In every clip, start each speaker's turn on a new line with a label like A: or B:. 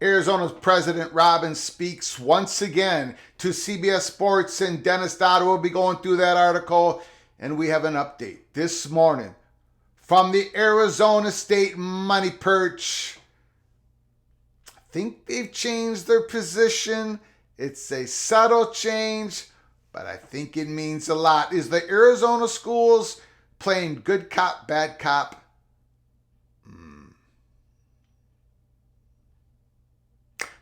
A: Arizona's President Robbins speaks once again to CBS Sports, and Dennis Dodd will be going through that article. And we have an update this morning from the Arizona State Money Perch. I think they've changed their position. It's a subtle change, but I think it means a lot. Is the Arizona schools playing good cop, bad cop?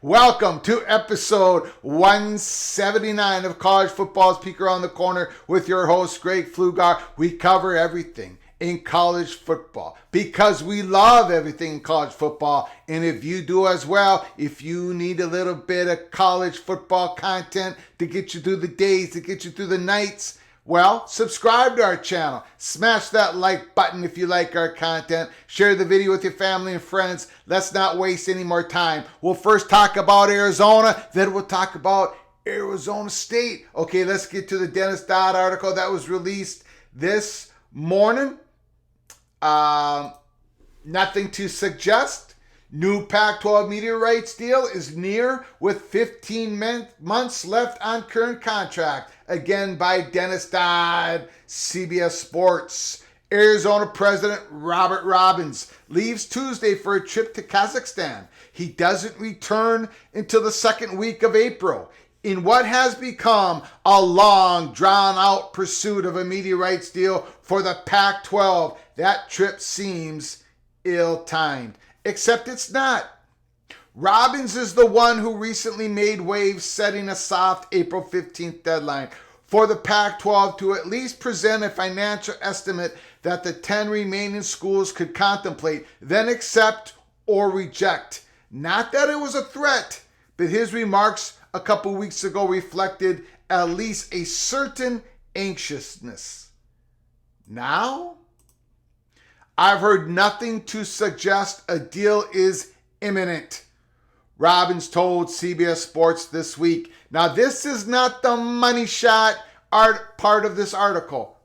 A: Welcome to episode 179 of College Football's Peek Around the Corner with your host, Greg Pflugar. We cover everything in college football because we love everything in college football. And if you do as well, if you need a little bit of college football content to get you through the days, to get you through the nights, well, subscribe to our channel. Smash that like button if you like our content. Share the video with your family and friends. Let's not waste any more time. We'll first talk about Arizona, then we'll talk about Arizona State. Okay, let's get to the Dennis Dodd article that was released this morning. Nothing to suggest. New Pac-12 media rights deal is near with 15 months left on current contract. Again by Dennis Dodd, CBS Sports. Arizona President Robert Robbins leaves Tuesday for a trip to Kazakhstan. He doesn't return until the second week of April. In what has become a long, drawn-out pursuit of a media rights deal for the Pac-12, that trip seems ill-timed. Except it's not. Robbins is the one who recently made waves, setting a soft April 15th deadline for the Pac-12 to at least present a financial estimate that the 10 remaining schools could contemplate, then accept or reject. Not that it was a threat, but his remarks a couple weeks ago reflected at least a certain anxiousness. Now, I've heard nothing to suggest a deal is imminent, Robbins told CBS Sports this week. Now, this is not the money shot part of this article.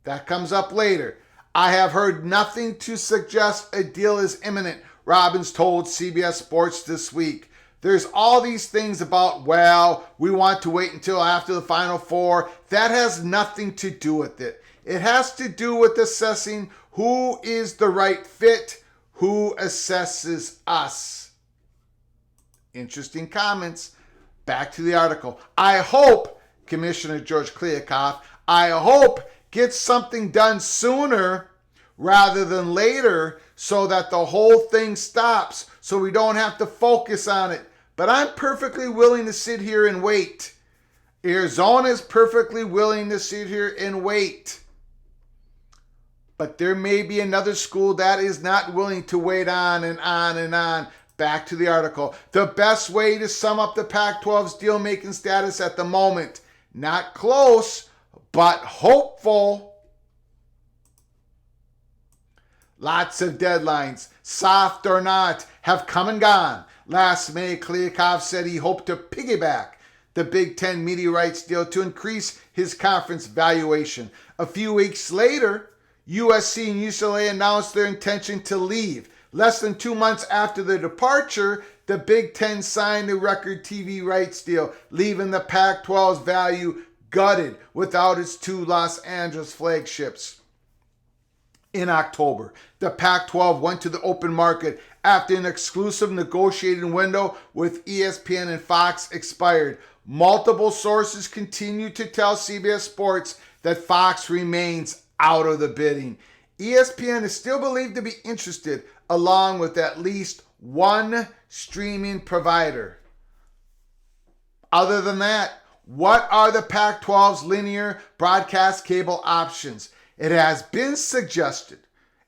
A: That comes up later. I have heard nothing to suggest a deal is imminent, Robbins told CBS Sports this week. There's all these things about, well, we want to wait until after the Final Four. That has nothing to do with it. It has to do with assessing who is the right fit, who assesses us. Interesting comments. Back to the article. I hope Commissioner George Kliavkoff, I hope gets something done sooner rather than later so that the whole thing stops, so we don't have to focus on it. But I'm perfectly willing to sit here and wait. Arizona is perfectly willing to sit here and wait. But there may be another school that is not willing to wait on and on and on. Back to the article. The best way to sum up the Pac-12's deal-making status at the moment. Not close, but hopeful. Lots of deadlines, soft or not, have come and gone. Last May, Kliavkoff said he hoped to piggyback the Big Ten media rights deal to increase his conference valuation. A few weeks later, USC and UCLA announced their intention to leave. Less than 2 months after their departure, the Big Ten signed a record TV rights deal, leaving the Pac-12's value gutted without its two Los Angeles flagships. In October, the Pac-12 went to the open market after an exclusive negotiating window with ESPN and Fox expired. Multiple sources continue to tell CBS Sports that Fox remains out of the bidding. ESPN is still believed to be interested, along with at least one streaming provider. Other than that, what are the Pac-12's linear broadcast cable options? It has been suggested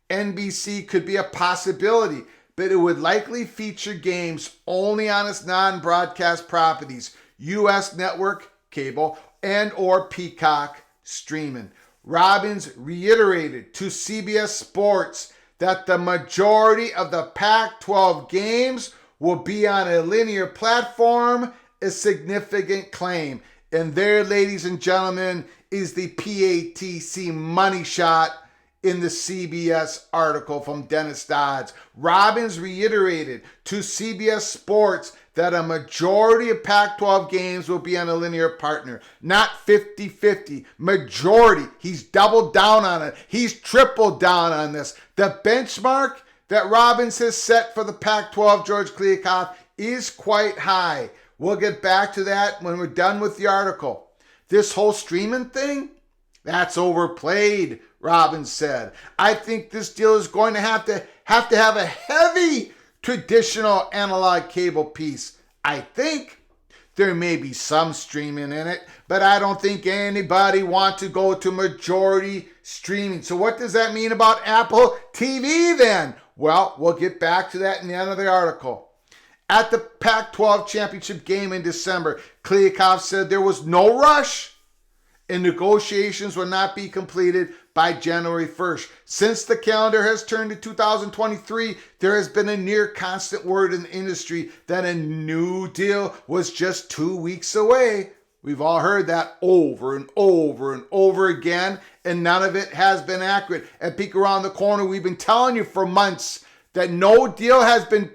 A: NBC could be a possibility, but it would likely feature games only on its non-broadcast properties, U.S. network cable and or Peacock streaming. Robbins reiterated to CBS Sports that the majority of the Pac-12 games will be on a linear platform, a significant claim. And there, ladies and gentlemen, is the PATC money shot in the CBS article from Dennis Dodd. Robbins reiterated to CBS Sports that a majority of Pac-12 games will be on a linear partner, not 50-50. Majority. He's doubled down on it. He's tripled down on this. The benchmark that Robbins has set for the Pac-12, George Kliavkoff, is quite high. We'll get back to that when we're done with the article. This whole streaming thing, that's overplayed, Robbins said. I think this deal is going to have a heavy traditional analog cable piece. I think there may be some streaming in it, but I don't think anybody wants to go to majority streaming. So what does that mean about Apple TV then? Well, we'll get back to that in the end of the article. At the Pac-12 championship game in December, Kliavkoff said there was no rush and negotiations will not be completed by January 1st. Since the calendar has turned to 2023, there has been a near constant word in the industry that a new deal was just 2 weeks away. We've all heard that over and over and over again, and none of it has been accurate. At Peek Around the Corner, we've been telling you for months that no deal has been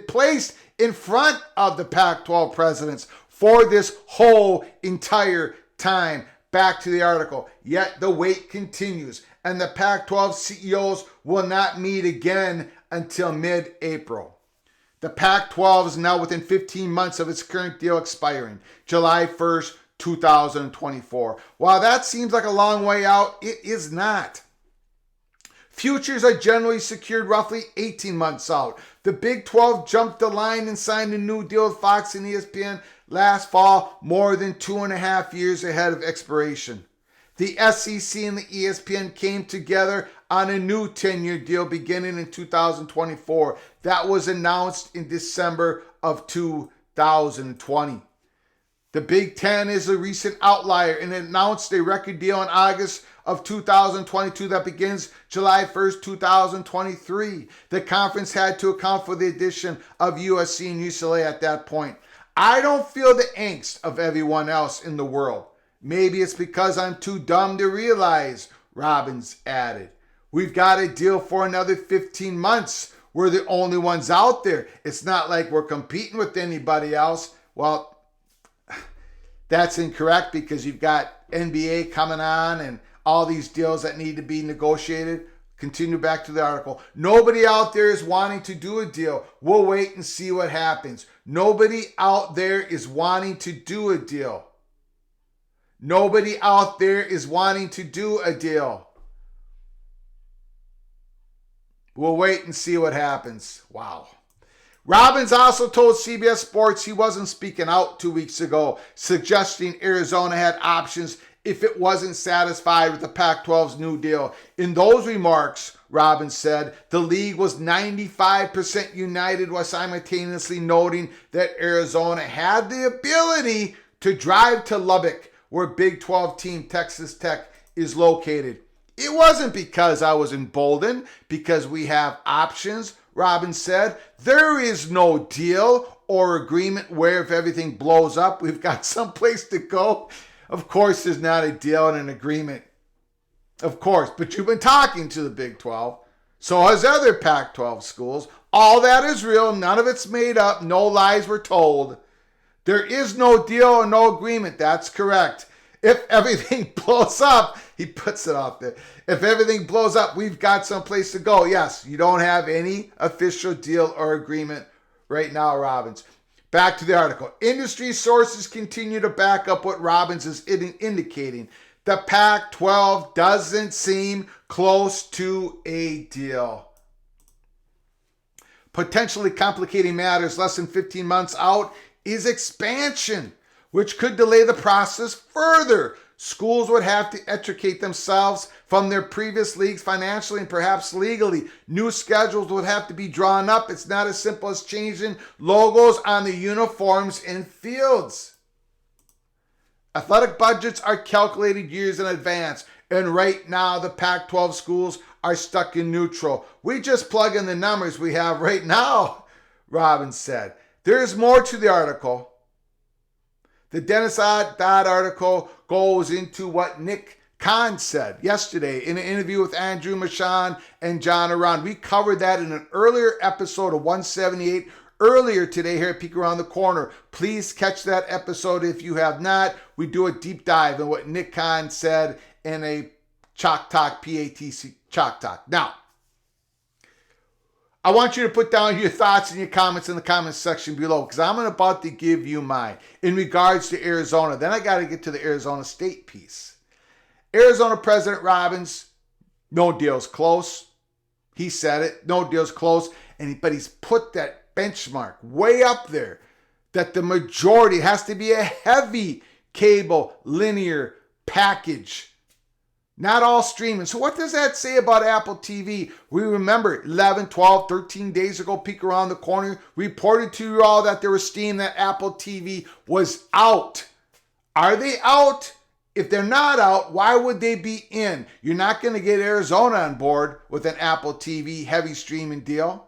A: placed in front of the Pac-12 presidents for this whole entire time. Back to the article. Yet the wait continues, and the Pac-12 CEOs will not meet again until mid-April. The Pac-12 is now within 15 months of its current deal expiring, July 1st, 2024. While that seems like a long way out, it is not. Futures are generally secured roughly 18 months out. The Big 12 jumped the line and signed a new deal with Fox and ESPN last fall, more than 2.5 years ahead of expiration. The SEC and the ESPN came together on a new 10-year deal beginning in 2024 that was announced in December of 2020. The Big Ten is a recent outlier and announced a record deal in August of 2022 that begins July 1st, 2023. The conference had to account for the addition of USC and UCLA at that point. I don't feel the angst of everyone else in the world. Maybe it's because I'm too dumb to realize, Robbins added. We've got a deal for another 15 months. We're the only ones out there. It's not like we're competing with anybody else. Well, that's incorrect because you've got NBA coming on and all these deals that need to be negotiated. Continue back to the article. Nobody out there is wanting to do a deal. We'll wait and see what happens. Nobody out there is wanting to do a deal. Nobody out there is wanting to do a deal. We'll wait and see what happens. Wow. Robbins also told CBS Sports he wasn't speaking out 2 weeks ago, suggesting Arizona had options if it wasn't satisfied with the Pac-12's new deal. In those remarks, Robbins said, the league was 95% united while simultaneously noting that Arizona had the ability to drive to Lubbock, where Big 12 team Texas Tech is located. It wasn't because I was emboldened, because we have options, Robbins said. There is no deal or agreement where if everything blows up, we've got someplace to go. Of course, there's not a deal and an agreement. Of course, but you've been talking to the Big 12. So has other Pac-12 schools. All that is real. None of it's made up. No lies were told. There is no deal or no agreement. That's correct. If everything blows up, he puts it out there. If everything blows up, we've got someplace to go. Yes, you don't have any official deal or agreement right now, Robbins. Back to the article. Industry sources continue to back up what Robbins is indicating. The Pac-12 doesn't seem close to a deal. Potentially complicating matters less than 15 months out is expansion, which could delay the process further. Schools would have to extricate themselves from their previous leagues financially and perhaps legally. New schedules would have to be drawn up. It's not as simple as changing logos on the uniforms in fields. Athletic budgets are calculated years in advance, and right now the Pac-12 schools are stuck in neutral. We just plug in the numbers we have right now, Robbins said. There's more to the article. The Dennis Dodd article goes into what Nick Khan said yesterday in an interview with Andrew Machon and John Around. We covered that in an earlier episode of 178 earlier today here at Peek Around the Corner. Please catch that episode if you have not. We do a deep dive in what Nick Khan said in a Chalk Talk, PATC Chalk Talk. Now, I want you to put down your thoughts and your comments in the comments section below, because I'm about to give you mine in regards to Arizona. Then I got to get to the Arizona State piece. Arizona President Robbins, no deal's close. He said it, no deal's close. But he's put that benchmark way up there that the majority has to be a heavy cable linear package. Not all streaming. So what does that say about Apple TV? We remember 11, 12, 13 days ago, Peek Around the Corner, reported to you all that there was steam that Apple TV was out. Are they out? If they're not out, why would they be in? You're not going to get Arizona on board with an Apple TV heavy streaming deal.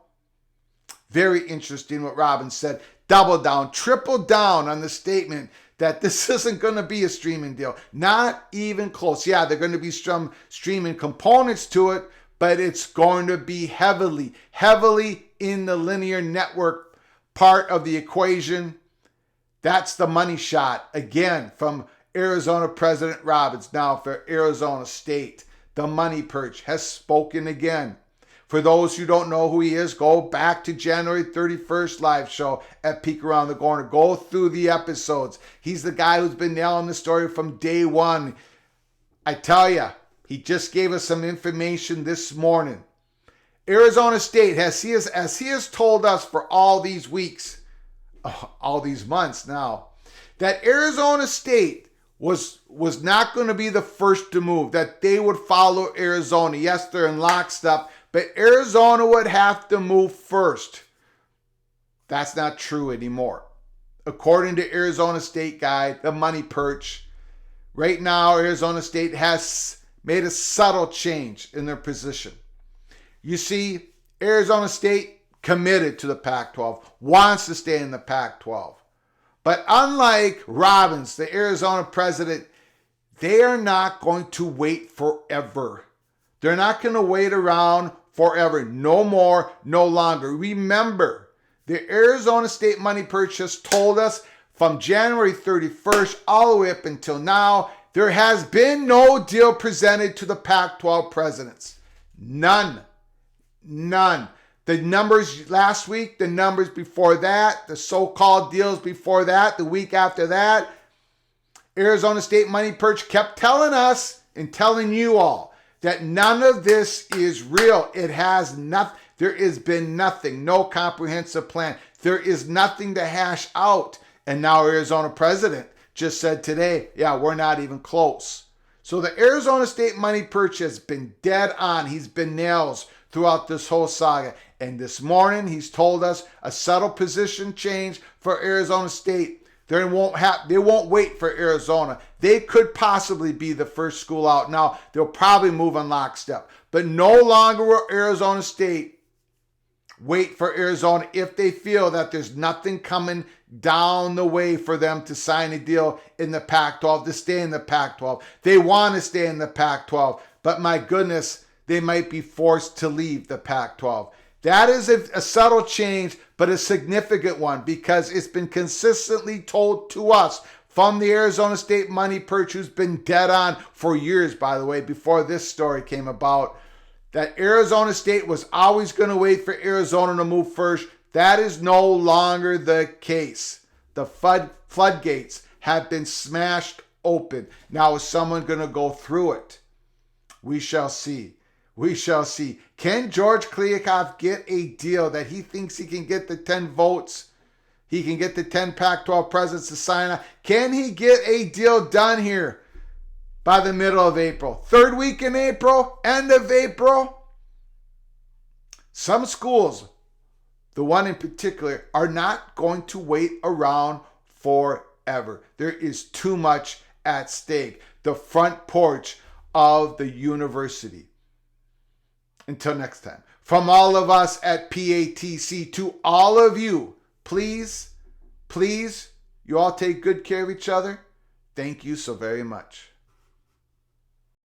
A: Very interesting what Robbins said. Double down, triple down on the statement that this isn't going to be a streaming deal. Not even close. Yeah, they're going to be some streaming components to it, but it's going to be heavily in the linear network part of the equation. That's the money shot, again, from Arizona President Robbins. Now for Arizona State, the money perch has spoken again. For those who don't know who he is, go back to January 31st live show at Peek Around the Corner. Go through the episodes. He's the guy who's been nailing the story from day one. I tell you, he just gave us some information this morning. Arizona State, as he has told us for all these weeks, all these months now, that Arizona State was not going to be the first to move, that they would follow Arizona. Yes, they're in lockstep, but Arizona would have to move first. That's not true anymore. According to Arizona State guy, the money perch, right now Arizona State has made a subtle change in their position. You see, Arizona State committed to the Pac-12, wants to stay in the Pac-12. But unlike Robbins, the Arizona president, they are not going to wait forever. They're not going to wait around forever. No more, no longer. Remember, the Arizona State money perch has told us from January 31st all the way up until now, there has been no deal presented to the Pac-12 presidents. None. The numbers last week, the numbers before that, the so-called deals before that, the week after that, Arizona State money perch kept telling us and telling you all that none of this is real. It has nothing. There has been nothing, no comprehensive plan. There is nothing to hash out. And now Arizona president just said today, yeah, we're not even close. So the Arizona State money perch has been dead on. He's been nails throughout this whole saga. And this morning, he's told us a subtle position change for Arizona State. They won't wait for Arizona. They could possibly be the first school out. Now, they'll probably move in lockstep. But no longer will Arizona State wait for Arizona if they feel that there's nothing coming down the way for them to sign a deal in the Pac-12, to stay in the Pac-12. They want to stay in the Pac-12. But my goodness, they might be forced to leave the Pac-12. That is a subtle change, but a significant one, because it's been consistently told to us from the Arizona State money perch, who's been dead on for years, by the way, before this story came about, that Arizona State was always going to wait for Arizona to move first. That is no longer the case. The floodgates have been smashed open. Now is someone going to go through it? We shall see. We shall see. Can George Kliavkoff get a deal that he thinks he can get the 10 votes? He can get the 10 Pac-12 presidents to sign on. Can he get a deal done here by the middle of April? Third week in April? End of April? Some schools, the one in particular, are not going to wait around forever. There is too much at stake. The front porch of the university. Until next time, from all of us at PATC to all of you, please, you all take good care of each other. Thank you so very much.